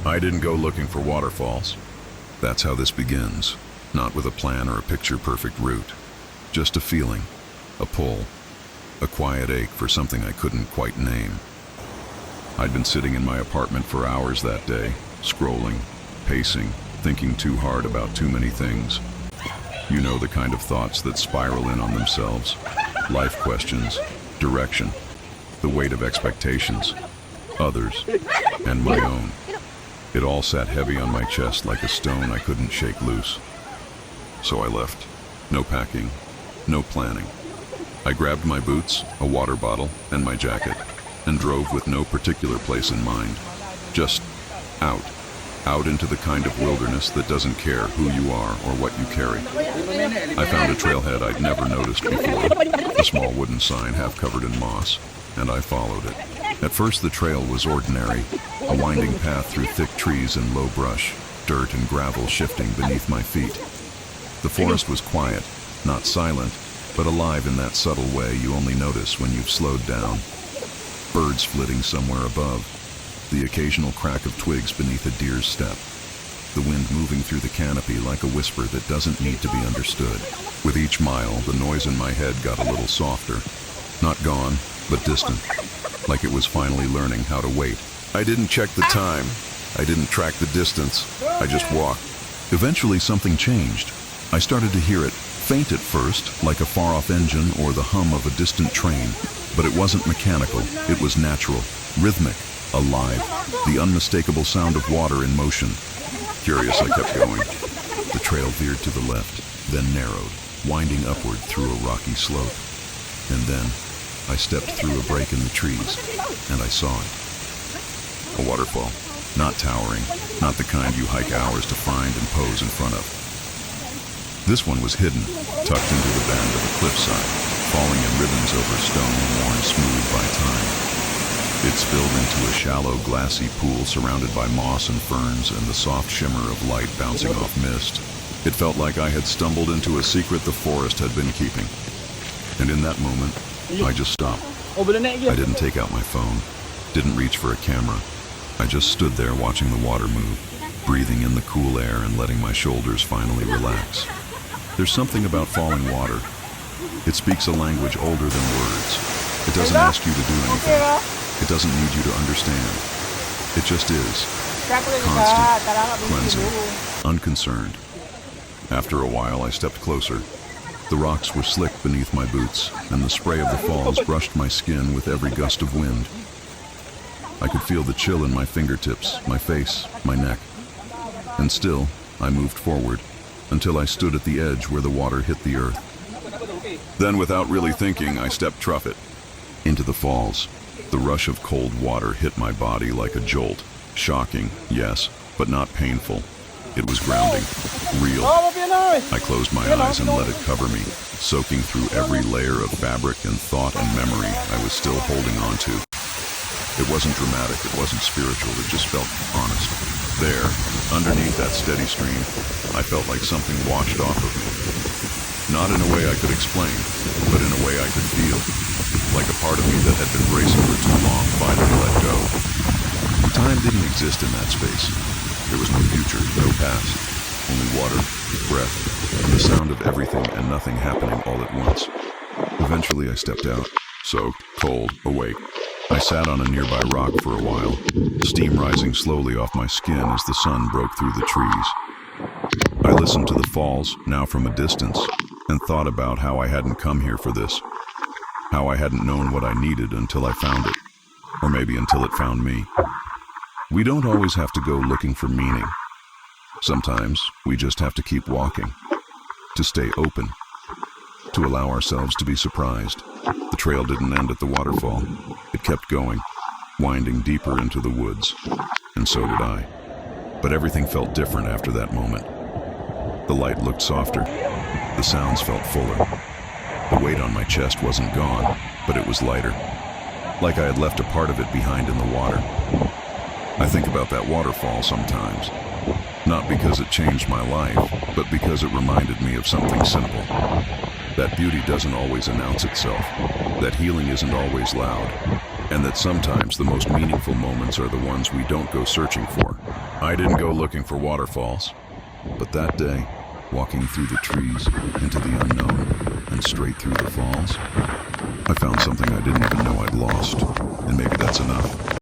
I didn't go looking for waterfalls. That's how this begins, not with a plan or a picture-perfect route. Just a feeling, a pull, a quiet ache for something I couldn't quite name. I'd been sitting in my apartment for hours that day, scrolling, pacing, thinking too hard about too many things. You know, the kind of thoughts that spiral in on themselves. Life questions, direction, the weight of expectations, others, and my own. It all sat heavy on my chest like a stone I couldn't shake loose. So I left. No packing, no planning. I grabbed my boots, a water bottle, and my jacket, and drove with no particular place in mind. Just out. Out into the kind of wilderness that doesn't care who you are or what you carry. I found a trailhead I'd never noticed before, a small wooden sign half covered in moss, and I followed it. At first the trail was ordinary, a winding path through thick trees and low brush, dirt and gravel shifting beneath my feet. The forest was quiet, not silent, but alive in that subtle way you only notice when you've slowed down. Birds flitting somewhere above, the occasional crack of twigs beneath a deer's step, the wind moving through the canopy like a whisper that doesn't need to be understood. With each mile, the noise in my head got a little softer. Not gone, but distant, like it was finally learning how to wait. I didn't check the time. I didn't track the distance. I just walked. Eventually something changed. I started to hear it, faint at first, like a far-off engine or the hum of a distant train. But it wasn't mechanical. It was natural, rhythmic, alive, the unmistakable sound of water in motion. Curious, I kept going. The trail veered to the left, then narrowed, winding upward through a rocky slope. And then I stepped through a break in the trees, and I saw it. A waterfall. Not towering, not the kind you hike hours to find and pose in front of. This one was hidden, tucked into the bend of a cliffside, falling in ribbons over stone worn smooth by time. It spilled into a shallow, glassy pool surrounded by moss and ferns and the soft shimmer of light bouncing off mist. It felt like I had stumbled into a secret the forest had been keeping. And in that moment, I just stopped. I didn't take out my phone, didn't reach for a camera. I just stood there watching the water move, breathing in the cool air and letting my shoulders finally relax. There's something about falling water. It speaks a language older than words. It doesn't ask you to do anything. It doesn't need you to understand. It just is. Constant, cleansing, unconcerned. After a while, I stepped closer. The rocks were slick beneath my boots, and the spray of the falls brushed my skin with every gust of wind. I could feel the chill in my fingertips, my face, my neck. And still, I moved forward, until I stood at the edge where the water hit the earth. Then, without really thinking, I stepped truffet into the falls. The rush of cold water hit my body like a jolt. Shocking, yes, but not painful. It was grounding, real. I closed my eyes and let it cover me, soaking through every layer of fabric and thought and memory I was still holding on to. It wasn't dramatic, it wasn't spiritual, it just felt honest. There, underneath that steady stream, I felt like something washed off of me. Not in a way I could explain, but in a way I could feel. Like a part of me that had been bracing for too long finally let go. Time didn't exist in that space. There was no future, no past. Only water, breath, and the sound of everything and nothing happening all at once. Eventually I stepped out, soaked, cold, awake. I sat on a nearby rock for a while, steam rising slowly off my skin as the sun broke through the trees. I listened to the falls, now from a distance, and thought about how I hadn't come here for this. How I hadn't known what I needed until I found it, or maybe until it found me. We don't always have to go looking for meaning. Sometimes we just have to keep walking, to stay open, to allow ourselves to be surprised. The trail didn't end at the waterfall. It kept going, winding deeper into the woods, and so did I. But everything felt different after that moment. The light looked softer. The sounds felt fuller. The weight on my chest wasn't gone, but it was lighter, like I had left a part of it behind in the water. I think about that waterfall sometimes, not because it changed my life, but because it reminded me of something simple. That beauty doesn't always announce itself, that healing isn't always loud, and that sometimes the most meaningful moments are the ones we don't go searching for. I didn't go looking for waterfalls, but that day, walking through the trees into the unknown and straight through the falls, I found something I didn't even know I'd lost, and maybe that's enough.